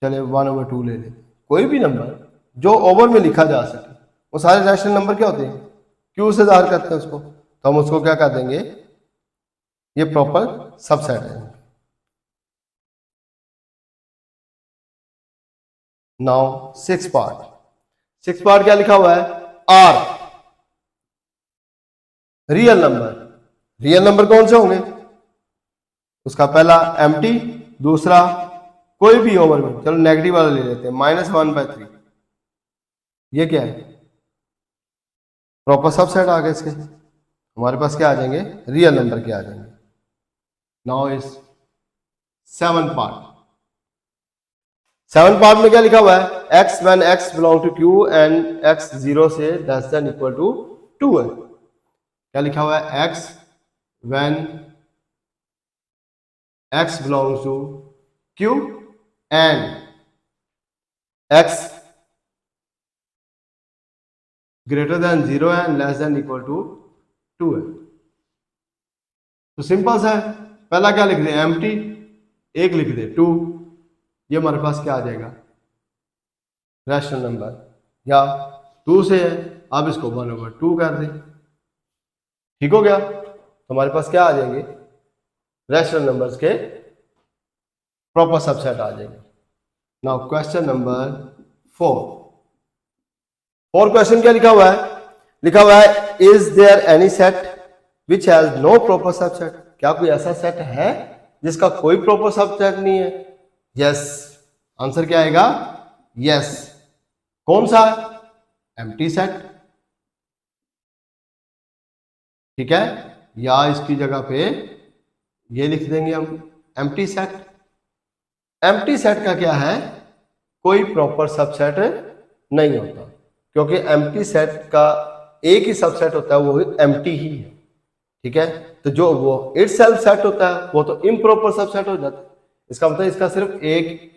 चले 1/2 ले लेते। कोई भी नंबर जो ओवर में लिखा जा सके, वो सारे रैशनल नंबर क्या होते हैं? क्यू से ज़ाहिर करते हैं उसको, तो हम उसको क्या कर देंगे? ये प्रॉपर सबसेट है। नाउ 6th पार्ट क्या लिखा हुआ है? आर रियल नंबर कौन से होंगे? उसका पहला एम्प्टी, दूसरा कोई भी ओवर में, चलो नेगेटिव वाला ले लेते हैं, -1/3। ये क्या है? प्रॉपर सबसेट आ गए इसके। हमारे पास क्या आ जाएंगे? रियल नंबर के आ जाएंगे। नाउ इज 7th पार्ट में क्या लिखा हुआ है? x when x belong to q and x 0 से लेस देन इक्वल टू 2 है। क्या लिखा हुआ है? x when x belongs to q and x greater than 0 है and less than equal to 2 है। तो सिंपल सा है, पहला क्या लिख दे? एम्प्टी, एक लिख दे 2। ये हमारे पास क्या आ जाएगा? Rational number. या 2 से है, अब इसको 1/2 कर दे, ठीक हो गया? तो हमारे पास क्या आ जाएंगे? रैशनल नंबर्स के प्रॉपर सबसेट आ जाएंगे। नाउ क्वेश्चन नंबर 4 क्वेश्चन क्या लिखा हुआ है? लिखा हुआ है is there any set which has no proper subset. क्या कोई ऐसा सेट है जिसका कोई प्रॉपर सबसेट नहीं है? यस, आंसर क्या आएगा? यस। कौन सा? एम्प्टी सेट, ठीक है? या इसकी जगह पे ये लिख देंगे हम एम्प्टी सेट। एम्प्टी सेट का क्या है? कोई प्रॉपर सबसेट नहीं होता, क्योंकि एम्प्टी सेट का एक ही सबसेट होता है, वो एम्प्टी ही है, ठीक है? तो जो वो इटसेल्फ सेट होता है वो तो इम्प्रॉपर सबसेट हो जाता है। इसका मतलब इसका सिर्फ एक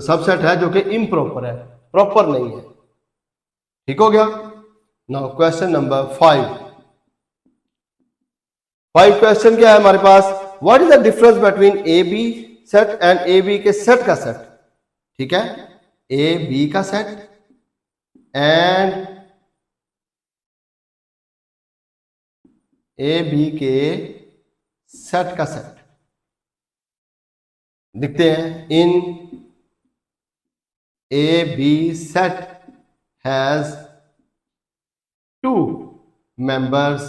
सबसेट है जो कि इम्प्रॉपर है, प्रॉपर नहीं है, ठीक हो गया? नाउ क्वेश्चन नंबर 5 क्वेश्चन क्या है हमारे पास? What is the difference between A B set and A B के सेट का सेट, ठीक है? ए बी का सेट एंड ए बी के सेट का सेट लिखते हैं in A B set has 2 members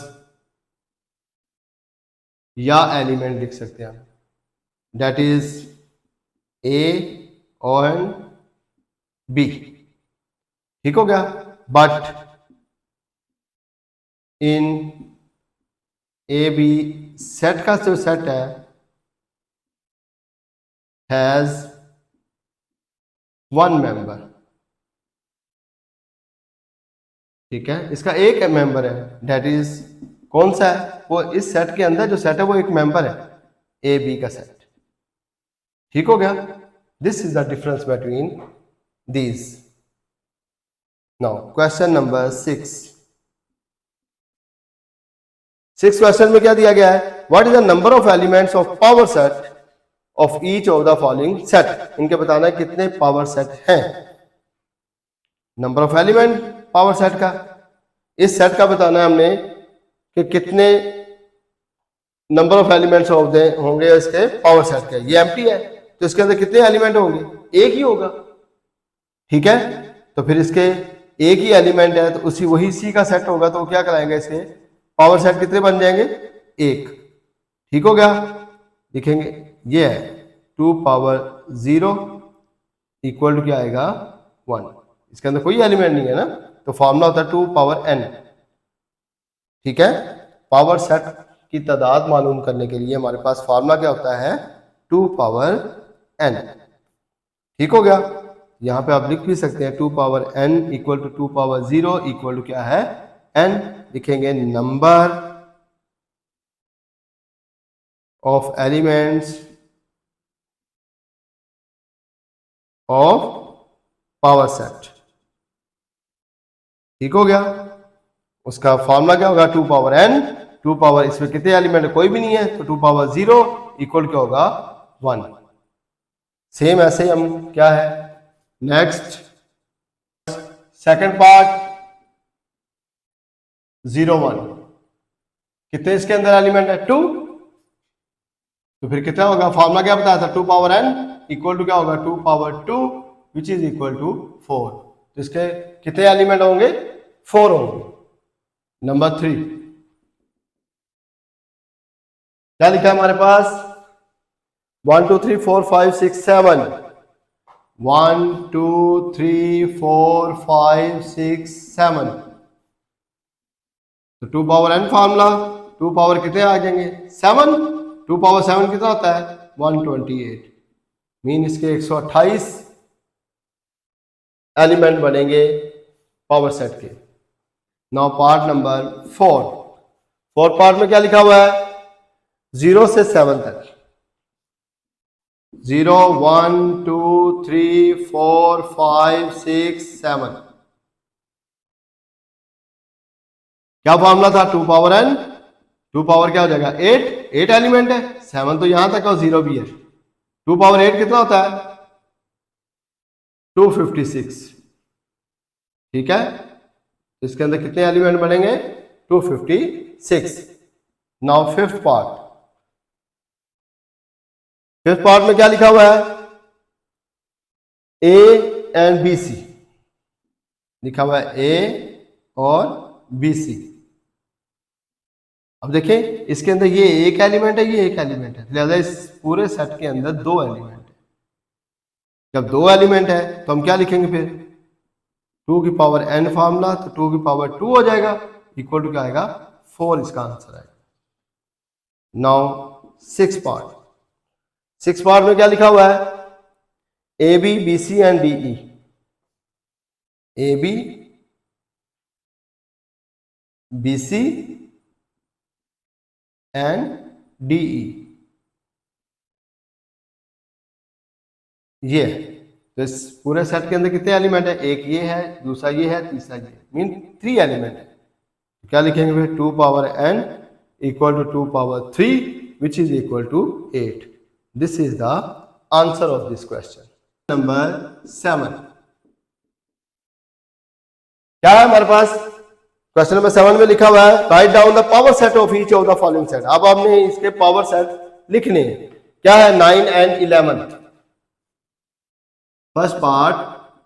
या एलिमेंट लिख सकते हैं हम, दैट इज ए और बी। ठीक हो गया। But in A B set का जो सेट है हैज 1 मेंबर। ठीक है, इसका एक मेंबर है, दैट इज कौन सा है, वो इस सेट के अंदर जो सेट है वो एक मेंबर है, ए बी का सेट। ठीक हो गया। This is the difference between these. Now question number 6 question में क्या दिया गया है, what is the number of elements of power set of each of the following set. इनके बताना है कितने पावर सेट हैं। Number of element power set का, इस सेट का बताना है हमने कि कितने नंबर ऑफ एलिमेंट्स होंगे इसके पावर सेट के। ये एम्प्टी है तो इसके अंदर कितने एलिमेंट होंगे, एक ही होगा। ठीक है, तो फिर इसके एक ही एलिमेंट है तो उसी वही सी का सेट होगा, तो क्या कराएंगे, इसके पावर सेट कितने बन जाएंगे, एक। ठीक हो गया। लिखेंगे ये है 2 पावर 0 इक्वल टू क्या आएगा 1। इसके अंदर कोई एलिमेंट नहीं है ना, तो फॉर्मूला होता है 2 पावर n। ठीक है, पावर सेट की तादाद मालूम करने के लिए हमारे पास फॉर्मूला क्या होता है 2 पावर n। ठीक हो गया। यहां पे आप लिख भी सकते हैं 2 power n equal to 2 power 0 equal to क्या है n। लिखेंगे number of elements of power set. ठीक हो गया। उसका फॉर्मूला क्या होगा 2 पावर n। 2 पावर, इसमें कितने एलिमेंट, कोई भी नहीं है, तो 2 पावर 0 इक्वल क्या होगा 1। सेम ऐसे ही हम क्या है नेक्स्ट सेकंड पार्ट 0 1, कितने इसके अंदर एलिमेंट है 2, तो फिर कितना होगा, फॉर्मूला क्या बताया था 2 पावर n इक्वल टू क्या होगा 2 power 2 which is equal to 4। तो इसके कितने एलिमेंट होंगे 4 होंगे। नंबर 3 क्या लिखा है हमारे पास 1 2 3 4 5 6 7 1 2 3 4 5 6 7। तो 2 पावर n फॉर्मूला 2 पावर कितने आ जाएंगे 7। 2 पावर 7 कितना होता है 128। मीन इसके 128 एलिमेंट बनेंगे पावर सेट के। नाउ पार्ट नंबर 4 पार्ट में क्या लिखा हुआ है 0 से 7 तक 0 1 2 3 4 5 6 7। क्या फॉर्मूला था 2 पावर n। 2 पावर क्या हो जाएगा 8 एलिमेंट है, 7 तो यहां तक और 0 भी है। 2 पावर 8 कितना होता है 256। ठीक है, इसके अंदर कितने एलिमेंट बनेंगे 256। नाउ फिफ्थ पार्ट में क्या लिखा हुआ है ए एंड बी सी लिखा हुआ है, ए और बी सी। अब देखें इसके अंदर ये एक एलिमेंट है, ये एक एलिमेंट है, लिहाजा इस पूरे सेट के अंदर 2 एलिमेंट है। जब 2 एलिमेंट है तो हम क्या लिखेंगे फिर 2 की पावर n फॉर्मूला, तो 2 की पावर 2 हो जाएगा इक्वल टू क्या आएगा 4। इसका आंसर आएगा। नाउ 6 पार्ट में क्या लिखा हुआ है A B B C and D E. A B B C and D E, ये तो इस पूरे सेट के अंदर कितने एलिमेंट है, एक ये है, दूसरा ये है, तीसरा ये, मीन 3 एलिमेंट है। क्या लिखेंगे फिर 2 power n equal to 2 power 3 which is equal to 8। This is the answer of this question. Number 7 क्या है हमारे पास क्वेश्चन नंबर 7 में लिखा हुआ है write down the power set of each of the following set. अब आपने इसके पावर सेट लिखने हैं। क्या है 9 एंड 11। फर्स्ट पार्ट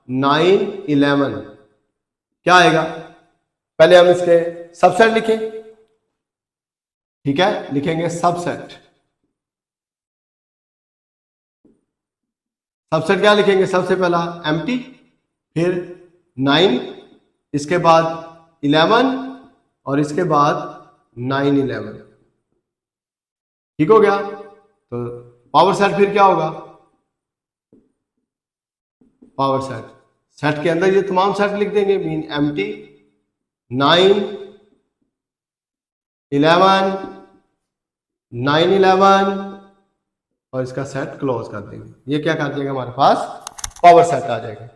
9, 11, क्या आएगा? पहले हम इसके सबसेट लिखें, ठीक है, लिखेंगे सबसेट। सबसेट क्या लिखेंगे? सबसे पहला एम्प्टी, फिर 9, इसके बाद 11 और इसके बाद 9, 11। ठीक हो गया? तो पावर सेट फिर क्या होगा? पावर सेट, सेट के अंदर ये तमाम सेट लिख देंगे, मीन एम्प्टी 9, 11, 9, 11 और इसका सेट क्लोज कर देंगे। ये क्या कर देगा? हमारे पास पावर सेट आ जाएगा।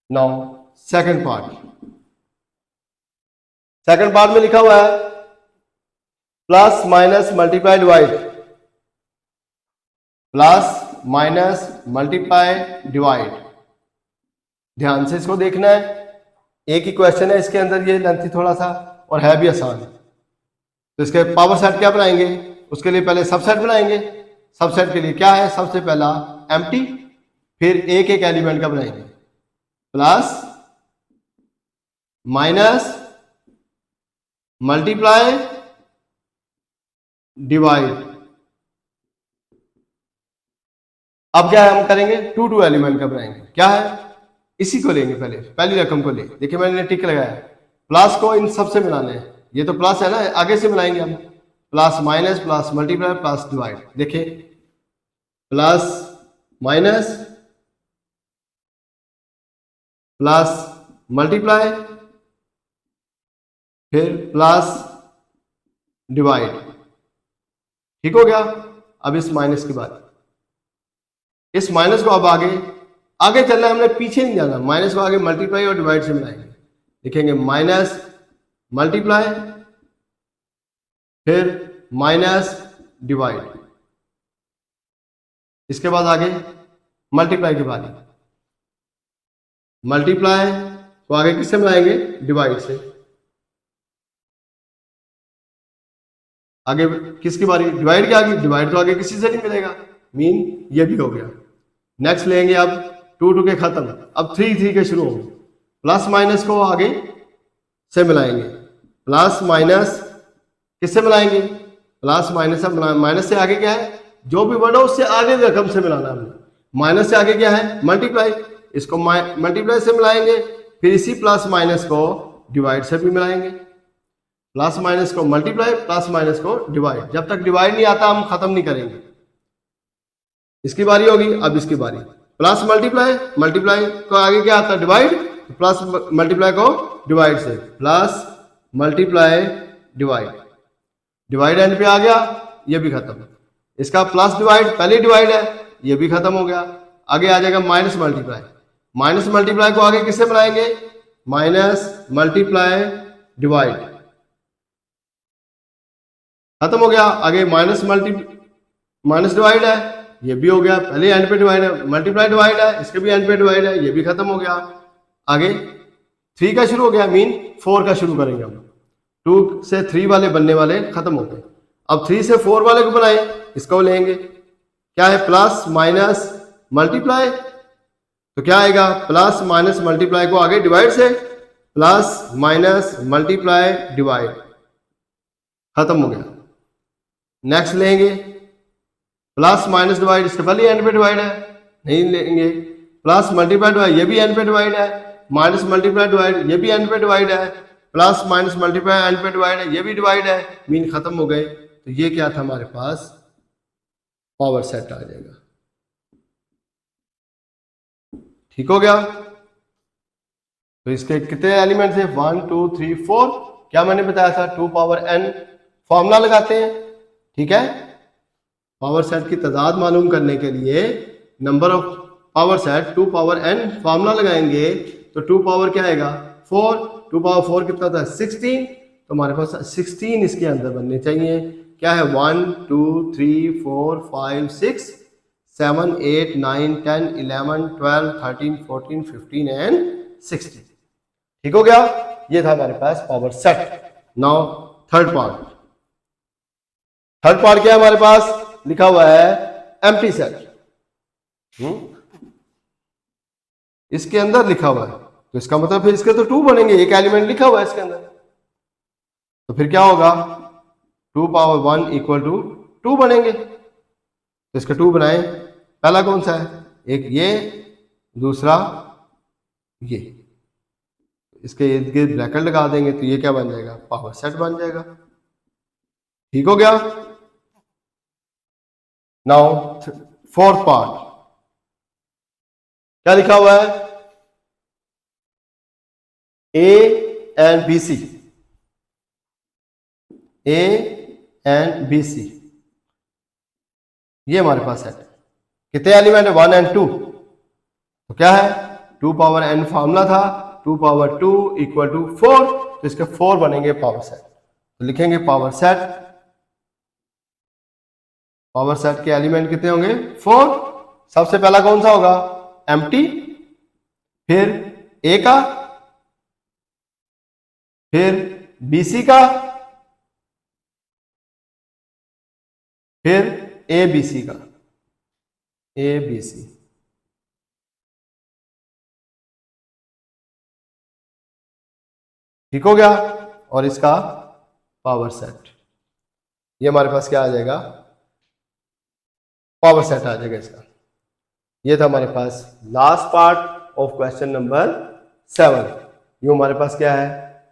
Now second part, second part में लिखा हुआ है plus minus multiply divide, plus minus multiply divide. ध्यान से इसको देखना है, एक ही क्वेश्चन है इसके अंदर, ये लेंथी थोड़ा सा और है भी आसान। तो इसके पावर सेट क्या बनाएंगे? उसके लिए पहले सबसेट बनाएंगे। सबसेट के लिए क्या है? सबसे पहला एम्प्टी, फिर एक एक एलिमेंट का बनाएंगे, प्लस माइनस मल्टीप्लाई डिवाइड। अब क्या है हम करेंगे? टू टू एलिमेंट का बनाएंगे। क्या है? इसी को लेंगे, पहले पहली रकम को ले, देखिए मैंने टिक लगाया, प्लस को इन सबसे बनाना है। ये तो प्लस है ना, आगे से बनाएंगे हम, plus minus plus multiply plus divide. देखिए प्लस माइनस प्लस मल्टीप्लाई फिर प्लस डिवाइड। ठीक हो गया? अब इस माइनस की बात, इस माइनस को अब आगे आगे चलना है, हमने पीछे नहीं जाना। माइनस को आगे मल्टीप्लाई और डिवाइड से मिलाएंगे। लिखेंगे माइनस मल्टीप्लाई फिर माइनस डिवाइड, इसके बाद आगे मल्टीप्लाई की बारी। मल्टीप्लाई को आगे किससे मिलाएंगे? डिवाइड से। आगे किसकी बारी? डिवाइड के आगे, डिवाइड तो आगे किसी से नहीं मिलेगा, मीन ये भी हो गया। नेक्स्ट लेंगे अब टू टू के खत्म, अब थ्री थ्री के शुरू होंगे। प्लस माइनस को आगे से मिलाएंगे, प्लस माइनस किससे मिलाएंगे? प्लस माइनस, माइनस से आगे क्या है? जो भी वर्ड हो उससे आगे रकम से मिलाना हमने। माइनस से आगे क्या है? मल्टीप्लाई, इसको मल्टीप्लाई से मिलाएंगे, फिर इसी प्लस माइनस को डिवाइड से भी मिलाएंगे। प्लस माइनस को मल्टीप्लाई, प्लस माइनस को डिवाइड। जब तक डिवाइड नहीं आता हम खत्म नहीं करेंगे। इसकी बारी होगी, अब इसकी बारी। प्लस मल्टीप्लाई, मल्टीप्लाई को आगे क्या आता है? डिवाइड, प्लस मल्टीप्लाई को डिवाइड से, plus multiply divide. Divide and पे आ गया, ये भी खत्म। इसका प्लस डिवाइड पहले डिवाइड है, ये भी खत्म हो गया। आगे आ जाएगा माइनस मल्टीप्लाई। माइनस मल्टीप्लाई को आगे किससे बनाएंगे? माइनस मल्टीप्लाई डिवाइड, खत्म हो गया। आगे माइनस डिवाइड है, ये भी हो गया। पहले एंड पे डिवाइड है, मल्टीप्लाई डिवाइड है, इसके भी एंड पे डिवाइड है, ये भी खत्म हो गया। आगे थ्री का शुरू हो गया, मीन फोर का शुरू करेंगे हम। टू से थ्री वाले बनने वाले खत्म हो गए। अब थ्री से फोर वाले को बनाए, इसको लेंगे। क्या है? प्लस माइनस मल्टीप्लाई, तो क्या आएगा? प्लस माइनस मल्टीप्लाई को आगे डिवाइड से, प्लस माइनस मल्टीप्लाई डिवाइड, खत्म हो गया। नेक्स्ट लेंगे प्लस माइनस डिवाइड, इसके पहले एंड पे डिवाइड है, नहीं लेंगे। प्लस मल्टीप्लाई डिवाइड, ये भी एंड पे डिवाइड है। माइनस मल्टीप्लाई डिवाइड, ये भी एंड पे डिवाइड है। प्लस माइनस मल्टीप्लाई एंड पे डिवाइड है, ये भी डिवाइड है, मीन खत्म हो गए। तो ये क्या था हमारे पास? पावर सेट आ जाएगा। ठीक हो गया? तो इसके कितने एलिमेंट्स है? 1 2 3 4। क्या मैंने बताया था? 2 पावर n फॉर्मूला लगाते हैं। ठीक है? पावर सेट की तादाद मालूम करने के लिए number of power set 2 power n formula लगाएंगे, तो 2 पावर क्या आएगा? 4। 2 पावर 4 कितना था? 16। तो हमारे पास 16 इसके अंदर बनने चाहिए। क्या है? 1 2 3 4 5 6 7 8 9 10 11 12 13 14 15 एंड 16। ठीक हो गया? ये था हमारे पास power set. Now third part. Third part क्या है हमारे पास? लिखा हुआ है एम्प्टी सेट। इसके अंदर लिखा हुआ है, तो इसका मतलब फिर इसके तो 2 बनेंगे, एक एलिमेंट लिखा हुआ है इसके अंदर, तो फिर क्या होगा 2 पावर 1 इक्वल टू 2 बनेंगे। तो इसका 2 बनाएं, पहला कौन सा है, एक ये, दूसरा ये, इसके इर्द गिर्द ब्रैकेट लगा देंगे तो ये क्या बन जाएगा, पावर सेट बन जाएगा। ठीक हो गया। नाउ फोर्थ पार्ट, क्या लिखा हुआ है, A and B C, A and B C, ये हमारे पास है। कितने एलिमेंट है, 1 एंड 2, तो क्या है 2 पावर n फॉर्मूला था, 2 पावर 2 इक्वल टू 4, तो इसके 4 बनेंगे पावर सेट। तो लिखेंगे पावर सेट, पावर सेट के एलिमेंट कितने होंगे 4। सबसे पहला कौन सा होगा, एम्प्टी, फिर ए का, फिर बीसी का, फिर ए बी सी का, ए बी सी। ठीक हो गया। और इसका पावर सेट, ये हमारे पास क्या आ जाएगा, पावर सेट आ जाएगा इसका। ये था हमारे पास last part of question number 7। ये हमारे पास क्या है,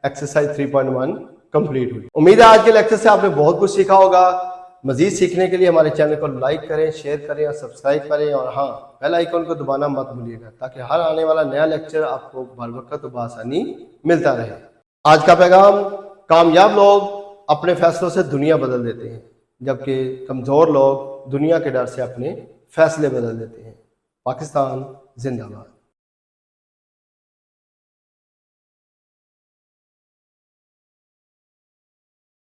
एक्सरसाइज 3.1 कंप्लीट हुई। उम्मीद है आज के लेक्चर से आपने बहुत कुछ सीखा होगा। मजीद सीखने के लिए हमारे चैनल को लाइक करें, शेयर करें और सब्सक्राइब करें, और हाँ, बेल आइकन को दबाना मत भूलिएगा, ताकि हर आने वाला नया लेक्चर आपको बर वक्त और बआसानी मिलता रहे। आज का पैगाम, कामयाब लोग अपने फैसलों से दुनिया बदल देते हैं, जबकि कमज़ोर लोग दुनिया के डर से अपने फैसले बदल देते हैं। पाकिस्तान जिंदाबाद।